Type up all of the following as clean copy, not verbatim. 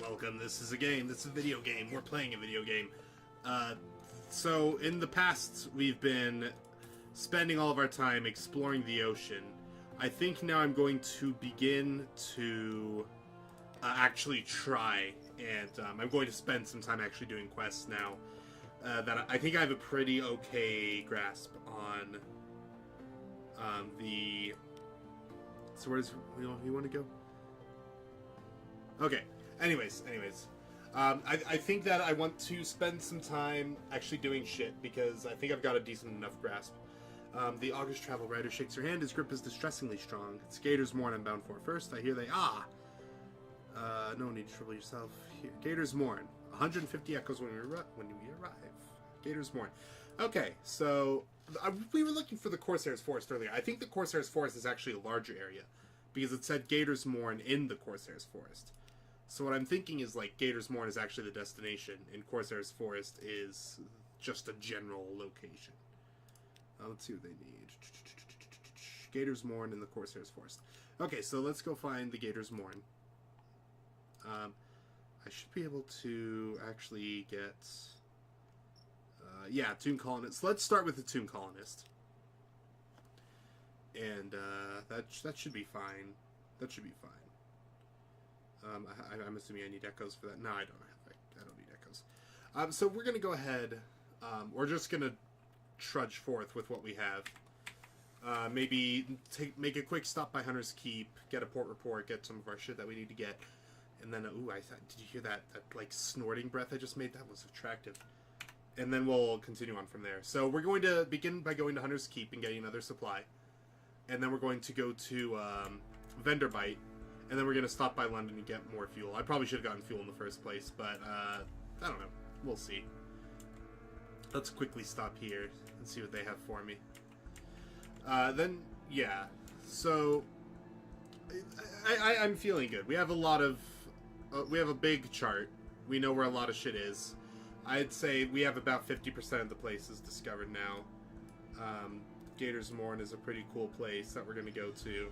welcome. This is a game. This is a video game. We're playing a video game. So in the past, we've been spending all of our time exploring the ocean. I think now I'm going to begin to actually try, and I'm going to spend some time actually doing quests now. That I think I have a pretty okay grasp on the... So where's you want to go? Okay. Anyways. I think that I want to spend some time actually doing shit, because I think I've got a decent enough grasp. The August travel rider shakes her hand. His grip is distressingly strong. It's Gator's Morn I'm bound for. First, I hear they... no need to trouble yourself. Here. Gator's Morn. 150 echoes when we arrive. Gator's Morn. Okay, so... we were looking for the Corsair's Forest earlier. I think the Corsair's Forest is actually a larger area, because it said Gator's Morn in the Corsair's Forest. So what I'm thinking is, like, Gator's Morn is actually the destination, and Corsair's Forest is just a general location. Let's see what they need. Gator's Morn in the Corsair's Forest. Okay, so let's go find the Gator's Morn. I should be able to actually get... yeah, Tomb Colonist. Let's start with the Tomb Colonist. And that should be fine. That should be fine. I'm assuming I need echoes for that. No, I don't need echoes. So we're gonna go ahead. We're just gonna trudge forth with what we have. Maybe make a quick stop by Hunter's Keep, get a port report, get some of our shit that we need to get, and then ooh, did you hear that like snorting breath I just made? That was attractive. And then we'll continue on from there. So we're going to begin by going to Hunter's Keep and getting another supply, and then we're going to go to Vendor Bite. And then we're going to stop by London and get more fuel. I probably should have gotten fuel in the first place, but I don't know. We'll see. Let's quickly stop here and see what they have for me. Then, yeah. So, I'm feeling good. We have a lot of... we have a big chart. We know where a lot of shit is. I'd say we have about 50% of the places discovered now. Gator's Morn is a pretty cool place that we're going to go to.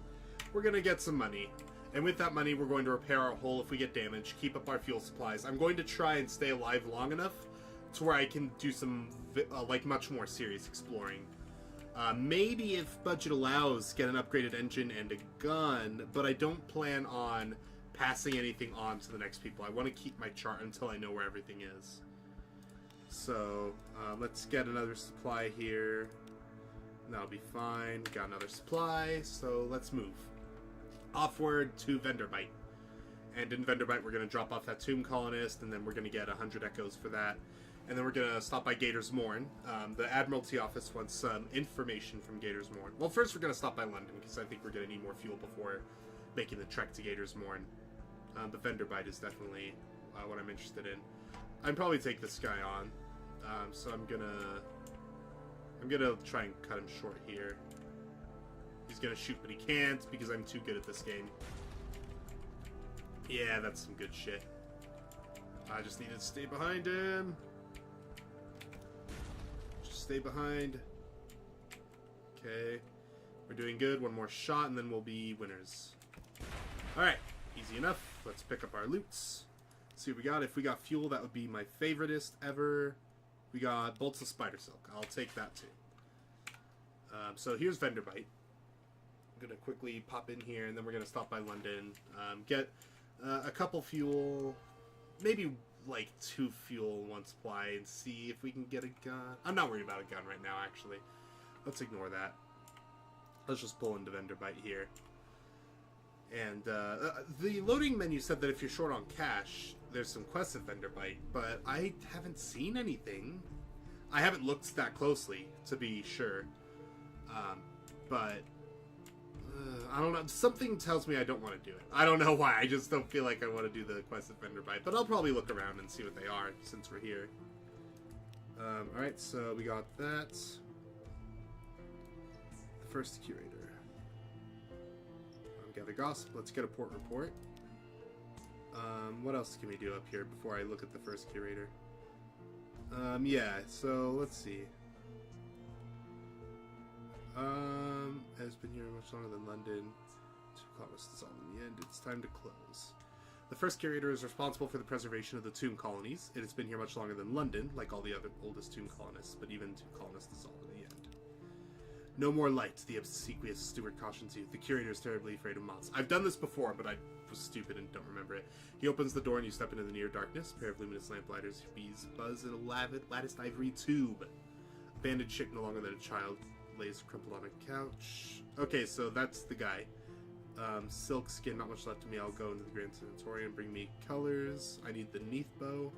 We're going to get some money. And with that money, we're going to repair our hull if we get damaged, keep up our fuel supplies. I'm going to try and stay alive long enough to where I can do some, like, much more serious exploring. Maybe, if budget allows, get an upgraded engine and a gun, but I don't plan on passing anything on to the next people. I want to keep my chart until I know where everything is. So, let's get another supply here. That'll be fine. We got another supply, so let's move. Offward to Vendor Bite. And in Vendor Bite, we're going to drop off that Tomb Colonist, and then we're going to get 100 echoes for that. And then we're going to stop by Gator's Morn. The Admiralty office wants some information from Gator's Morn. Well, first we're going to stop by London, because I think we're going to need more fuel before making the trek to Gator's Morn. The Vendor Bite is definitely what I'm interested in. I'd probably take this guy on. So I'm going to try and cut him short here. He's gonna shoot, but he can't because I'm too good at this game. Yeah, that's some good shit. I just needed to stay behind him. Just stay behind. Okay. We're doing good. One more shot and then we'll be winners. Alright. Easy enough. Let's pick up our loots. See what we got. If we got fuel, that would be my favoritist ever. We got bolts of spider silk. I'll take that too. So here's Vendor Bite. I'm going to quickly pop in here, and then we're going to stop by London, get a couple fuel, maybe like 2 fuel, 1 supply, and see if we can get a gun. I'm not worried about a gun right now, actually. Let's ignore that. Let's just pull into Vendor Bite here. And the loading menu said that if you're short on cash, there's some quests at Vendor Bite, but I haven't seen anything. I haven't looked that closely, to be sure. But... I don't know. Something tells me I don't want to do it. I don't know why. I just don't feel like I want to do the quest at Vendor Bite. But I'll probably look around and see what they are since we're here. Alright, so we got that. The first curator. Gather gossip. Let's get a port report. What else can we do up here before I look at the first curator? Yeah, so let's see. Has been here much longer than London. 2 o'clock was dissolved in the end. It's time to close. The first curator is responsible for the preservation of the tomb colonies. It has been here much longer than London, like all the other oldest tomb colonists, but even tomb colonists is all in the end. No more light, the obsequious steward cautions you. The curator is terribly afraid of moths. I've done this before, but I was stupid and don't remember it. He opens the door and you step into the near darkness. A pair of luminous lamp-lighters, bees buzz in a latticed ivory tube. A bandaged chick no longer than a child lays crumpled on a couch. Okay, so that's the guy. Silk skin, not much left to me. I'll go into the Grand Sanatorium, bring me colors. I need the Neath bow.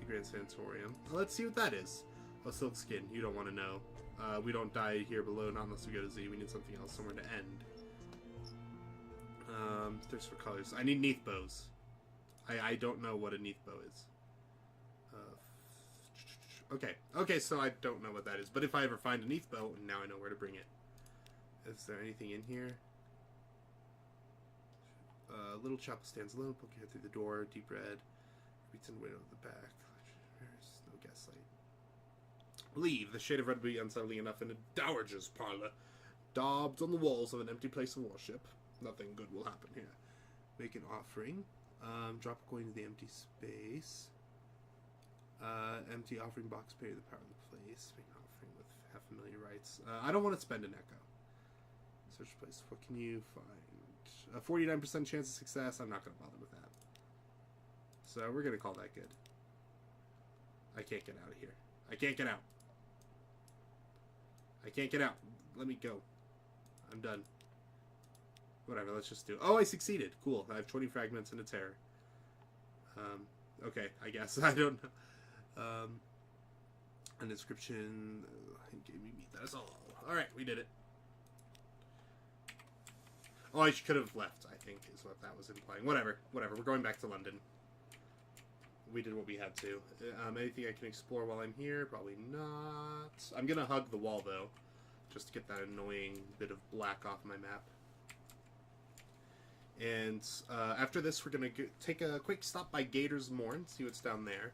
The Grand Sanatorium. Well, let's see what that is. Oh, silk skin. You don't want to know. We don't die here below, not unless we go to Z. We need something else, somewhere to end. Thirst for colors. I need Neath bows. I don't know what a Neath bow is. Okay, so I don't know what that is. But if I ever find a Neath bow, now I know where to bring it. Is there anything in here? Little chapel stands alone, poke your head through the door, deep red, beats in the window at the back. There's no gaslight. Leave. The shade of red will be unsettling enough in a dowager's parlor. Daubed on the walls of an empty place of worship. Nothing good will happen here. Make an offering. Drop a coin into the empty space. Empty offering box, pay the power of the place. Make an offering with half familiar rites. I don't want to spend an echo. Search place. What can you find? A 49% chance of success. I'm not going to bother with that. So we're going to call that good. I can't get out of here. I can't get out. I can't get out. Let me go. I'm done. Whatever, let's just do it. Oh, I succeeded. Cool. I have 20 fragments and a terror. Okay, I guess. I don't know. An inscription. Gave me meat. That is all. Alright, we did it. Oh, I could have left, I think, is what that was implying. Whatever. We're going back to London. We did what we had to. Anything I can explore while I'm here? Probably not. I'm gonna hug the wall, though, just to get that annoying bit of black off my map. And after this, we're gonna take a quick stop by Gator's Mourn, see what's down there.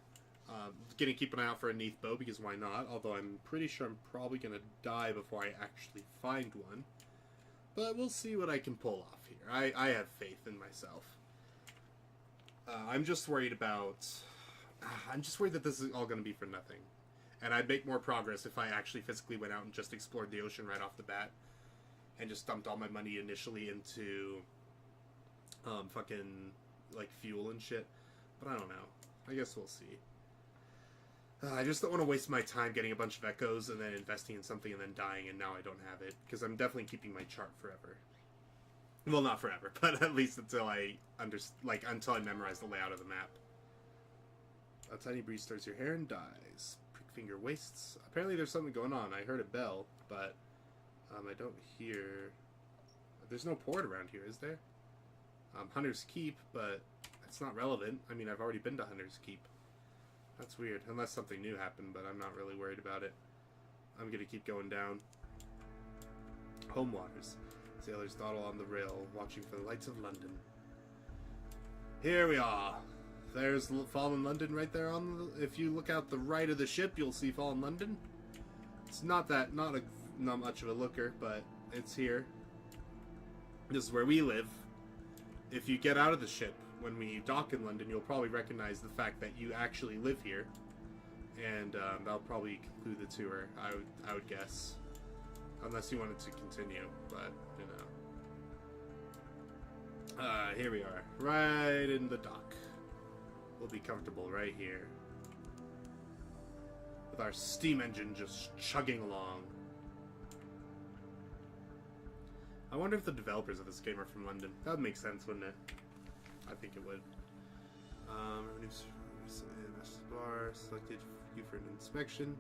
Gonna keep an eye out for a Neath bow, because why not? Although I'm pretty sure I'm probably gonna die before I actually find one. But we'll see what I can pull off here. I have faith in myself. I'm just worried about... I'm just worried that this is all going to be for nothing. And I'd make more progress if I actually physically went out and just explored the ocean right off the bat. And just dumped all my money initially into... fucking... like, fuel and shit. But I don't know. I guess we'll see. I just don't want to waste my time getting a bunch of echoes and then investing in something and then dying and now I don't have it. Because I'm definitely keeping my chart forever. Well, not forever, but at least until I until I memorize the layout of the map. A tiny breeze stirs your hair and dies. Prick finger wastes. Apparently there's something going on. I heard a bell, but I don't hear... There's no port around here, is there? Hunter's Keep, but it's not relevant. I mean, I've already been to Hunter's Keep. That's weird, unless something new happened, but I'm not really worried about it. I'm gonna keep going down. Home waters. Sailors dawdle on the rail, watching for the lights of London. Here we are. There's Fallen London right there on the... If you look out the right of the ship, you'll see Fallen London. It's not much of a looker, but it's here. This is where we live. If you get out of the ship, when we dock in London, you'll probably recognize the fact that you actually live here. And that'll probably conclude the tour, I would guess. Unless you wanted to continue, but, you know. Here we are, right in the dock. We'll be comfortable right here. With our steam engine just chugging along. I wonder if the developers of this game are from London. That would make sense, wouldn't it? I think it would. Bar selected you for an inspection.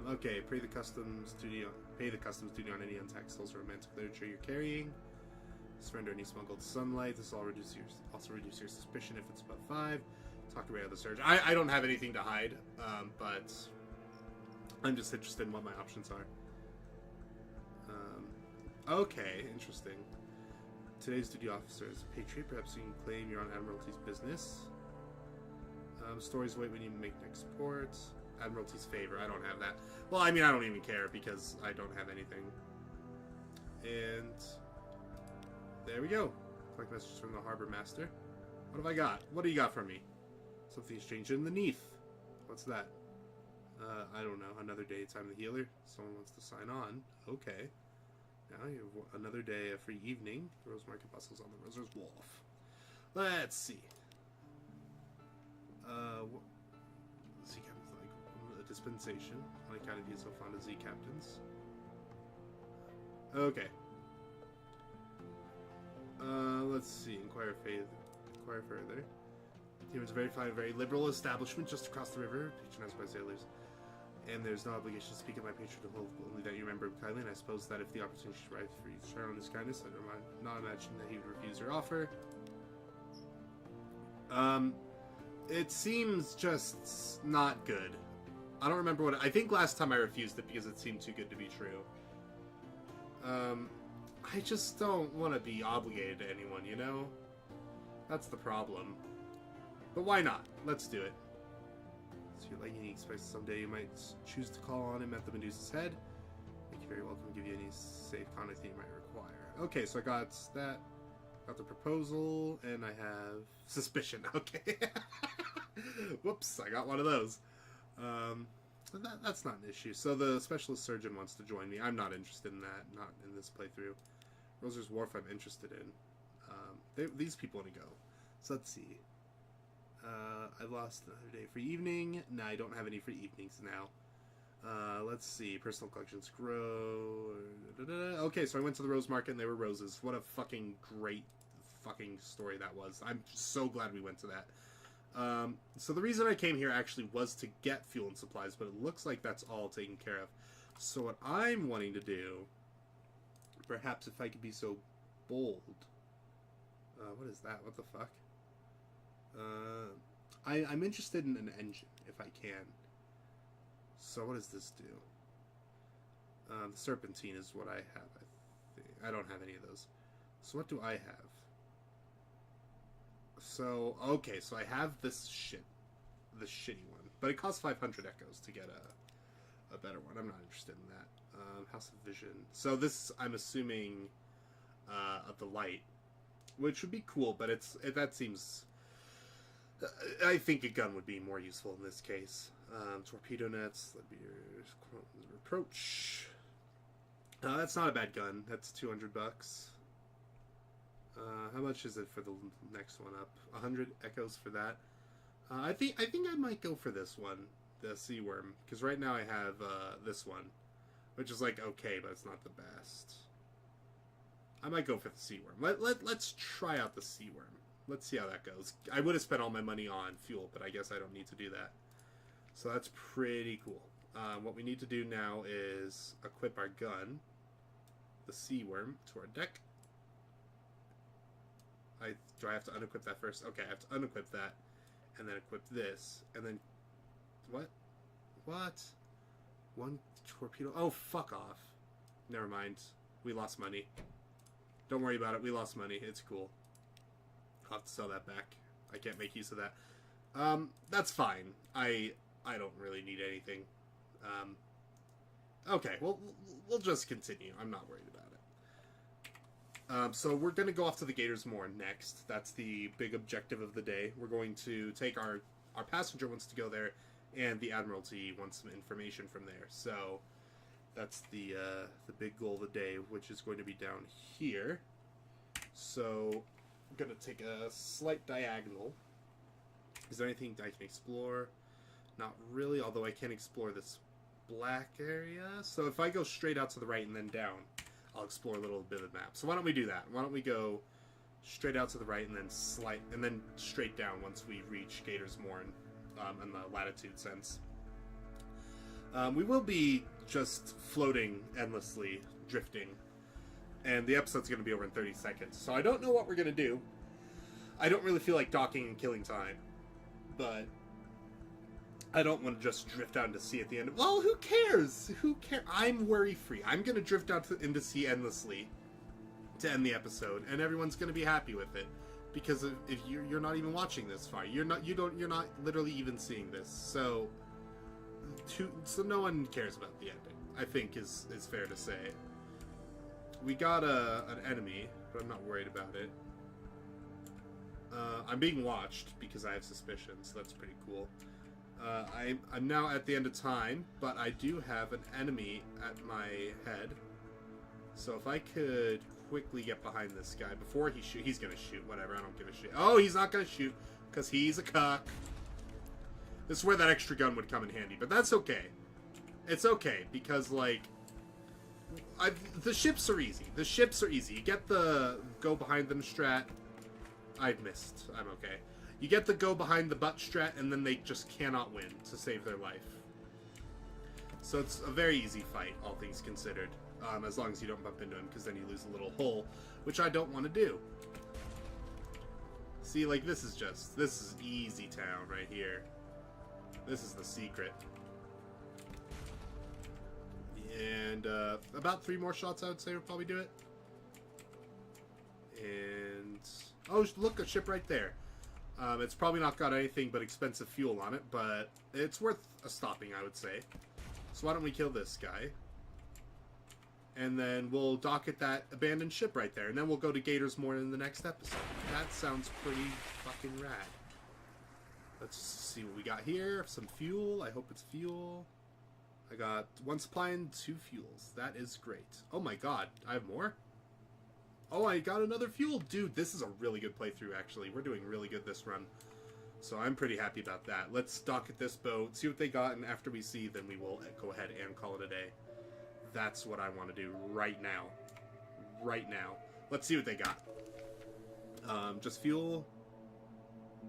Okay, pay the customs duty on any untaxed souls or romantic literature you're carrying. Surrender any smuggled sunlight. This will also reduce your suspicion if it's above 5. Talk your way out of the surge. I don't have anything to hide, but I'm just interested in what my options are. Okay, interesting. Today's duty officer is a patriot. Perhaps you can claim you're on Admiralty's business. Stories wait when you make next port. Admiralty's favor. I don't have that. Well, I mean, I don't even care because I don't have anything. And there we go. Collect messages from the harbor master. What have I got? What do you got for me? Something's changed underneath. What's that? I don't know. Another day, time the healer. Someone wants to sign on. Okay. Now you have another day, a free evening. The Rose Market bustles on the Roser's Wharf. Let's see. Z captain's like a dispensation. On account of being so fond of Z captains. Okay. Let's see. Inquire further. Here is a very liberal establishment just across the river, patronized by sailors. And there's no obligation to speak of my patron to hold, only that you remember him kindly, and I suppose that if the opportunity should rise for you to share on his kindness, I do not imagine that he would refuse your offer. It seems just not good. I don't remember what... I think last time I refused it because it seemed too good to be true. I just don't want to be obligated to anyone, you know? That's the problem. But why not? Let's do it. So you're like any spice someday you might choose to call on him at the Medusa's head. Make you very welcome to give you any safe conduct that you might require. Okay, so I got that. Got the proposal, and I have suspicion. Okay. Whoops, I got one of those. That's not an issue. So the specialist surgeon wants to join me. I'm not interested in that. Not in this playthrough. Roser's Wharf I'm interested in. These people want to go. So let's see. I lost another day for evening. Nah, I don't have any free evenings now. Let's see. Personal collections grow. Okay, so I went to the rose market and there were roses. What a fucking great fucking story that was. I'm so glad we went to that. So the reason I came here actually was to get fuel and supplies, but it looks like that's all taken care of. So what I'm wanting to do, perhaps if I could be so bold. What is that? What the fuck? I'm interested in an engine, if I can. So what does this do? The serpentine is what I have, I think. I don't have any of those. So what do I have? So, okay, so I have this shit. The shitty one. But it costs 500 echoes to get a better one. I'm not interested in that. House of Vision. So this, I'm assuming, of the light. Which would be cool, but that seems... I think a gun would be more useful in this case. Torpedo nets, that'd be your reproach. That's not a bad gun. That's $200. How much is it for the next one up? 100 echoes for that. I think I might go for this one, the Sea Worm, because right now I have this one, which is like okay, but it's not the best. I might go for the Sea Worm. Let's try out the Sea Worm. Let's see how that goes. I would have spent all my money on fuel, but I guess I don't need to do that. So that's pretty cool. What we need to do now is equip our gun, the Sea Worm, to our deck. Do I have to unequip that first? Okay, I have to unequip that, and then equip this, and then... What? What? One torpedo... Oh, fuck off. Never mind. We lost money. Don't worry about it. We lost money. It's cool. I'll have to sell that back. I can't make use of that. That's fine. I don't really need anything. Okay, well, we'll just continue. I'm not worried about it. So we're going to go off to the Gators Moor next. That's the big objective of the day. We're going to take our passenger wants to go there, and the Admiralty wants some information from there. So that's the big goal of the day, which is going to be down here. So... I'm going to take a slight diagonal. Is there anything I can explore? Not really, although I can explore this black area. So if I go straight out to the right and then down, I'll explore a little bit of the map. So why don't we do that? Why don't we go straight out to the right and then straight down once we reach Gators Moor in the latitude sense. We will be just floating endlessly, drifting. And the episode's going to be over in 30 seconds. So I don't know what we're going to do. I don't really feel like docking and killing time. But I don't want to just drift out into sea at the end. Well, who cares? Who cares? I'm worry-free. I'm going to drift out into sea endlessly to end the episode. And everyone's going to be happy with it. Because if you're not even watching this far. You're not literally even seeing this. So no one cares about the ending, I think is fair to say. We got an enemy, but I'm not worried about it. I'm being watched because I have suspicions. That's pretty cool. I'm now at the end of time, but I do have an enemy at my head. So if I could quickly get behind this guy before he shoot, he's gonna shoot. Whatever, I don't give a shit. Oh, he's not gonna shoot because he's a cuck. This is where that extra gun would come in handy, but that's okay. It's okay because like, the ships are easy. The ships are easy. You get the go behind them strat. I missed. I'm okay. You get the go behind the butt strat, and then they just cannot win to save their life. So it's a very easy fight, all things considered. As long as you don't bump into him, because then you lose a little hole, which I don't want to do. See, like, this is easy town right here. This is the secret. And about 3 more shots, I would say, would probably do it. And oh, look, a ship right there. It's probably not got anything but expensive fuel on it, but it's worth a stopping, I would say. So why don't we kill this guy? And then we'll dock at that abandoned ship right there, and then we'll go to Gators More in the next episode. That sounds pretty fucking rad. Let's see what we got here. Some fuel. I hope it's fuel. I got 1 supply and 2 fuels. That is great. Oh my god, I have more? Oh, I got another fuel. Dude, this is a really good playthrough, actually. We're doing really good this run. So I'm pretty happy about that. Let's dock at this boat, see what they got, and after we see, then we will go ahead and call it a day. That's what I want to do right now. Right now. Let's see what they got. Just fuel.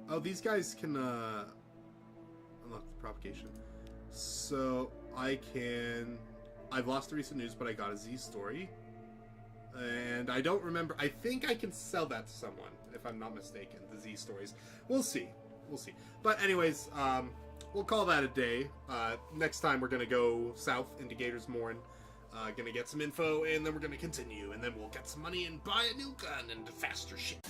Oh, these guys can, unlock the propagation. So, I've lost the recent news, but I got a Z story. And I don't remember. I think I can sell that to someone, if I'm not mistaken. The Z stories. We'll see. We'll see. But anyways, we'll call that a day. Next time we're going to go south into Gators Morn. Going to get some info, and then we're going to continue. And then we'll get some money and buy a new gun and a faster ship.